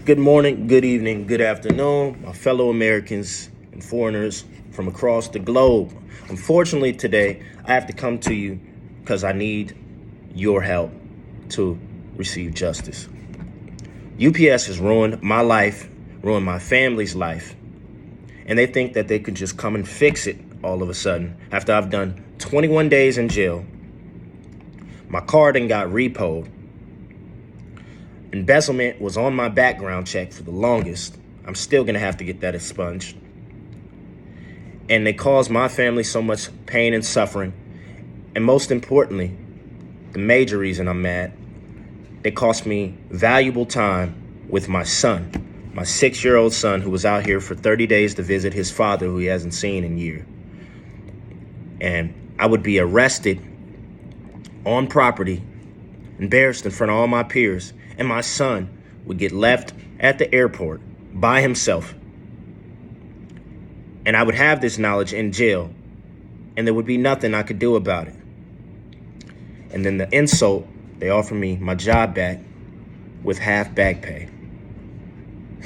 Good morning, good evening, good afternoon, my fellow Americans and foreigners from across the globe. Unfortunately, today, I have to come to you because I need your help to receive justice. UPS has ruined my life, ruined my family's life, and they think that they could just come and fix it all of a sudden after I've done 21 days in jail. My car then got repoed. Embezzlement was on my background check for the longest. I'm still going to have to get that expunged. And they caused my family so much pain and suffering. And most importantly, the major reason I'm mad, they cost me valuable time with my son, my 6-year-old son who was out here for 30 days to visit his father who he hasn't seen in a year. And I would be arrested on property, embarrassed in front of all my peers, and my son would get left at the airport by himself. And I would have this knowledge in jail, and there would be nothing I could do about it. And then the insult, they offered me my job back with half back pay.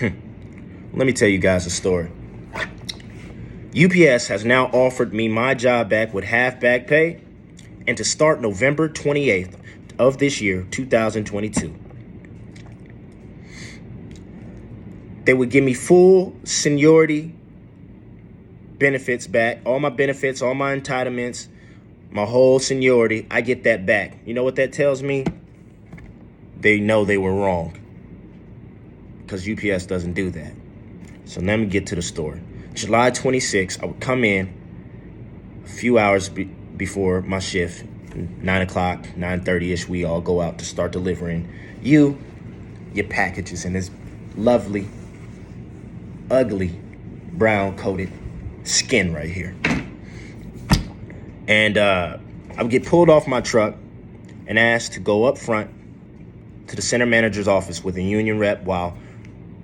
Let me tell you guys a story. UPS has now offered me my job back with half back pay, and to start November 28th of this year, 2022. They would give me full seniority benefits back, all my benefits, all my entitlements, my whole seniority. I get that back. You know what that tells me? They know they were wrong, because UPS doesn't do that. So let me get to the story. July 26th, I would come in a few hours before my shift, 9 o'clock, 9:30-ish, we all go out to start delivering your packages in this lovely, ugly, brown-coated skin right here. And I would get pulled off my truck and asked to go up front to the center manager's office with a union rep while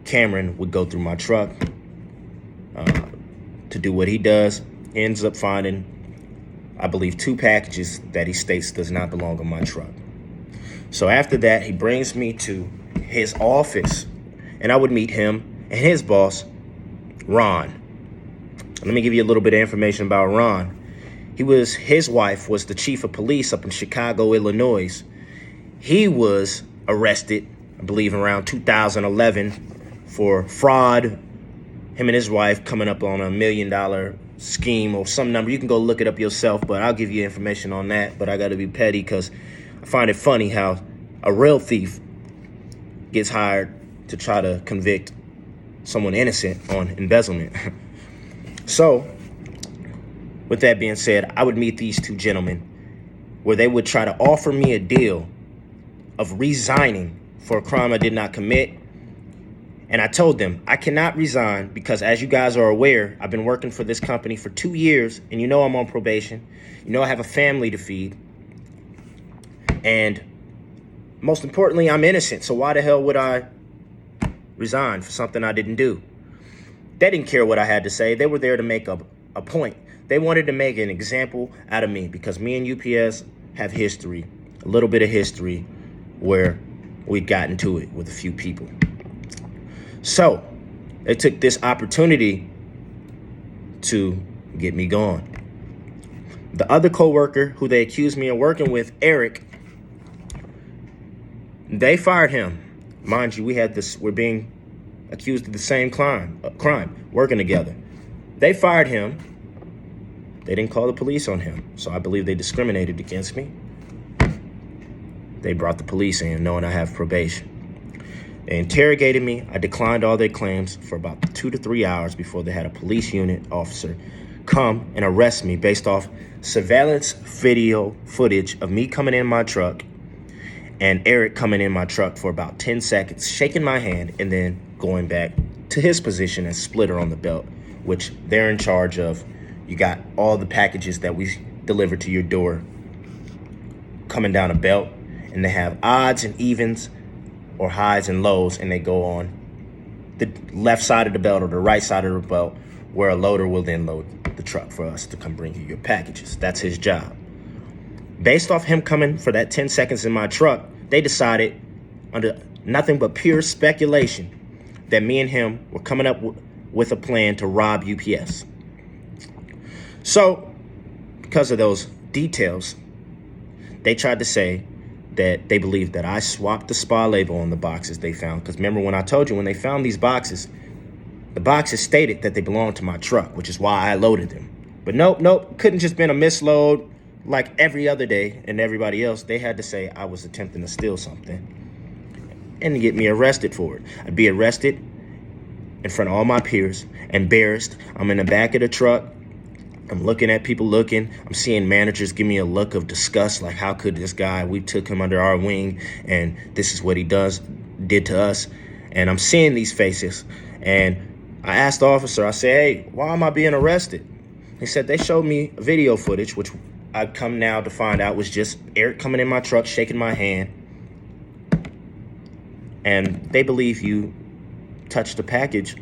Cameron would go through my truck to do what he does. Ends up finding, I believe, 2 packages that he states does not belong on my truck. So after that, he brings me to his office, and I would meet him and his boss, Ron. Let me give you a little bit of information about Ron. His wife was the chief of police up in Chicago, Illinois. He was arrested, I believe, around 2011 for fraud. Him and his wife coming up on $1 million scheme or some number. You can go look it up yourself, but I'll give you information on that. But I got to be petty because I find it funny how a real thief gets hired to try to convict someone innocent on embezzlement. So, with that being said, I would meet these 2 gentlemen where they would try to offer me a deal of resigning for a crime I did not commit. And I told them I cannot resign because, as you guys are aware, I've been working for this company for 2 years, and you know I'm on probation. You know I have a family to feed. And most importantly, I'm innocent. So why the hell would I resign for something I didn't do? They didn't care what I had to say. They were there to make a point. They wanted to make an example out of me because me and UPS have history, a little bit of history where we'd gotten to it with a few people. So they took this opportunity to get me gone. The other coworker who they accused me of working with, Eric, they fired him. Mind you, we're being accused of the same crime, working together. They fired him. They didn't call the police on him. So I believe they discriminated against me. They brought the police in knowing I have probation. They interrogated me. I declined all their claims for about 2 to 3 hours before they had a police unit officer come and arrest me based off surveillance video footage of me coming in my truck and Eric coming in my truck for about 10 seconds, shaking my hand, and then going back to his position as splitter on the belt, which they're in charge of. You got all the packages that we deliver to your door coming down a belt, and they have odds and evens or highs and lows, and they go on the left side of the belt or the right side of the belt, where a loader will then load the truck for us to come bring you your packages. That's his job. Based off him coming for that 10 seconds in my truck, they decided, under nothing but pure speculation, that me and him were coming up with a plan to rob UPS. So, because of those details, they tried to say that they believed that I swapped the SPA label on the boxes they found. Because remember when I told you, when they found these boxes, the boxes stated that they belonged to my truck, which is why I loaded them. But nope, couldn't just been a misload like every other day and everybody else. They had to say I was attempting to steal something and to get me arrested for it. I'd be arrested in front of all my peers, embarrassed. I'm in the back of the truck. I'm looking at people looking. I'm seeing managers give me a look of disgust, like how could this guy, we took him under our wing and this is what he did to us. And I'm seeing these faces. And I asked the officer, I said, hey, why am I being arrested? He said they showed me video footage, which I've come now to find out was just Eric coming in my truck, shaking my hand. And they believe you touched the package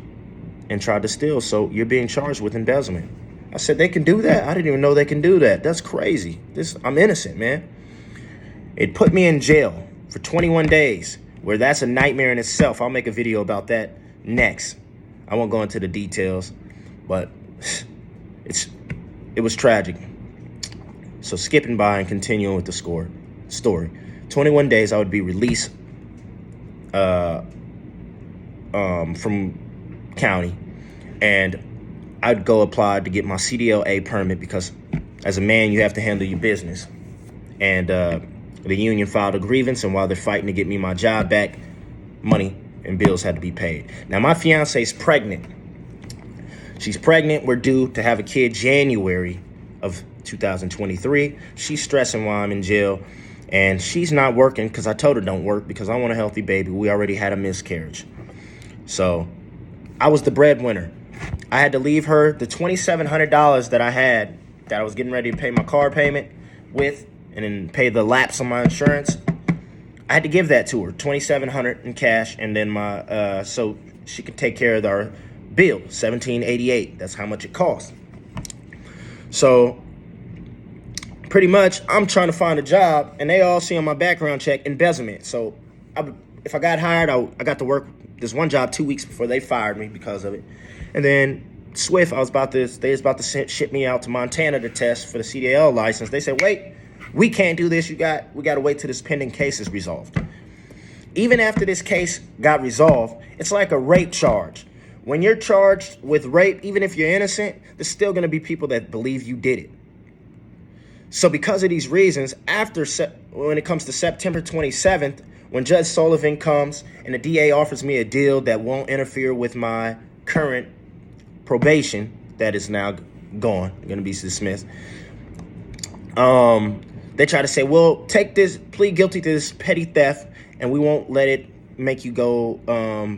and tried to steal, so you're being charged with embezzlement. I said, they can do that? I didn't even know they can do that. That's crazy. I'm innocent, man. It put me in jail for 21 days, where that's a nightmare in itself. I'll make a video about that next. I won't go into the details, but it was tragic. So skipping by and continuing with the story. 21 days I would be released from county, and I'd go apply to get my CDLA permit because as a man, you have to handle your business. And the union filed a grievance, and while they're fighting to get me my job back, money and bills had to be paid. Now, my fiance's pregnant. She's pregnant. We're due to have a kid January of 2023. She's stressing while I'm in jail, and she's not working because I told her don't work because I want a healthy baby. We already had a miscarriage. So I was the breadwinner. I had to leave her the $2,700 that I had that I was getting ready to pay my car payment with and then pay the lapse on my insurance. I had to give that to her, $2,700 in cash, and then my so she could take care of our bill, $1,788. That's how much it costs. So pretty much I'm trying to find a job, and they all see on my background check embezzlement. So if I got hired, I got to work this one job 2 weeks before they fired me because of it. And then Swift, they was about to ship me out to Montana to test for the CDL license. They said, wait, we can't do this. We got to wait till this pending case is resolved. Even after this case got resolved, it's like a rape charge. When you're charged with rape, even if you're innocent, there's still going to be people that believe you did it. So because of these reasons, when it comes to September 27th, when Judge Sullivan comes and the DA offers me a deal that won't interfere with my current probation that is now gone, going to be dismissed, they try to say, well, plead guilty to this petty theft, and we won't let it make you go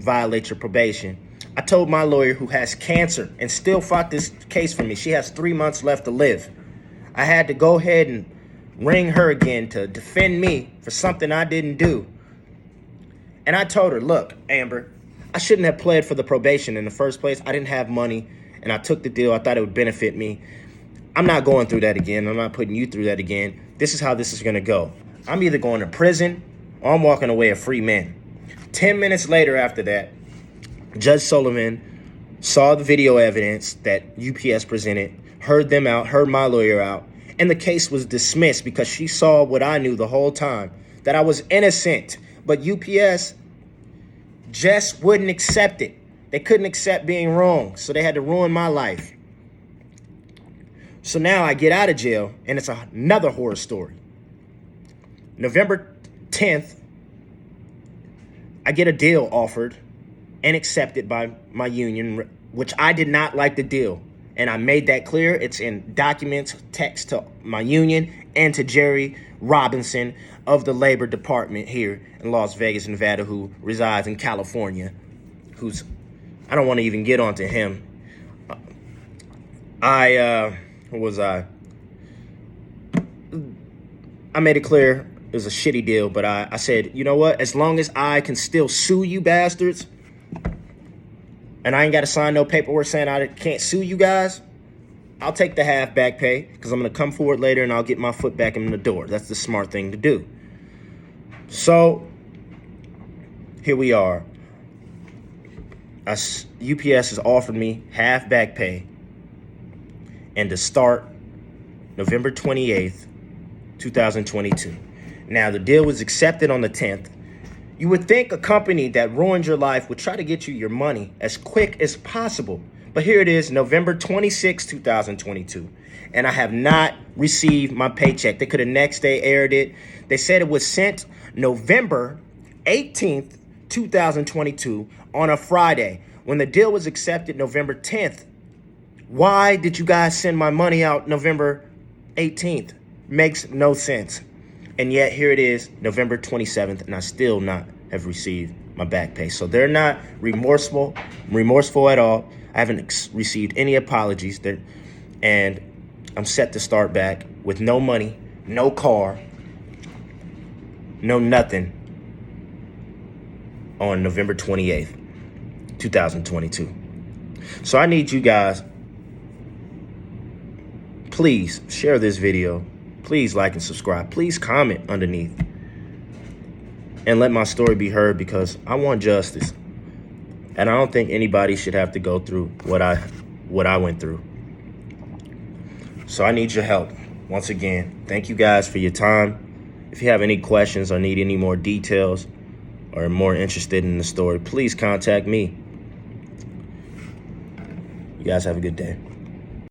violate your probation. I told my lawyer, who has cancer and still fought this case for me, she has 3 months left to live. I had to go ahead and ring her again to defend me for something I didn't do. And I told her, look, Amber, I shouldn't have pled for the probation in the first place. I didn't have money, and I took the deal. I thought it would benefit me. I'm not going through that again. I'm not putting you through that again. This is how this is going to go. I'm either going to prison or I'm walking away a free man. 10 minutes later after that, Judge Sullivan saw the video evidence that UPS presented, heard them out, heard my lawyer out, and the case was dismissed because she saw what I knew the whole time, that I was innocent. But UPS just wouldn't accept it. They couldn't accept being wrong, so they had to ruin my life. So now I get out of jail, and it's another horror story. November 10th, I get a deal offered and accepted by my union, which I did not like the deal. And I made that clear. It's in documents, text to my union and to Jerry Robinson of the Labor Department here in Las Vegas, Nevada, who resides in California, I don't want to even get onto him. I made it clear it was a shitty deal, but I said, you know what? As long as I can still sue you bastards, and I ain't got to sign no paperwork saying I can't sue you guys, I'll take the half back pay because I'm going to come forward later and I'll get my foot back in the door. That's the smart thing to do. So here we are. UPS has offered me half back pay and to start November 28th, 2022. Now, the deal was accepted on the 10th. You would think a company that ruined your life would try to get you your money as quick as possible. But here it is, November 26, 2022. And I have not received my paycheck. They could have next day aired it. They said it was sent November 18th, 2022 on a Friday. When the deal was accepted November 10th, why did you guys send my money out November 18th? Makes no sense. And yet here it is, November 27th, and I still not have received my back pay. So they're not remorseful at all. I haven't received any apologies. And I'm set to start back with no money, no car, no nothing on November 28th, 2022. So I need you guys, please share this video. Please like and subscribe. Please comment underneath and let my story be heard, because I want justice. And I don't think anybody should have to go through what I went through. So I need your help. Once again, thank you guys for your time. If you have any questions or need any more details or are more interested in the story, please contact me. You guys have a good day.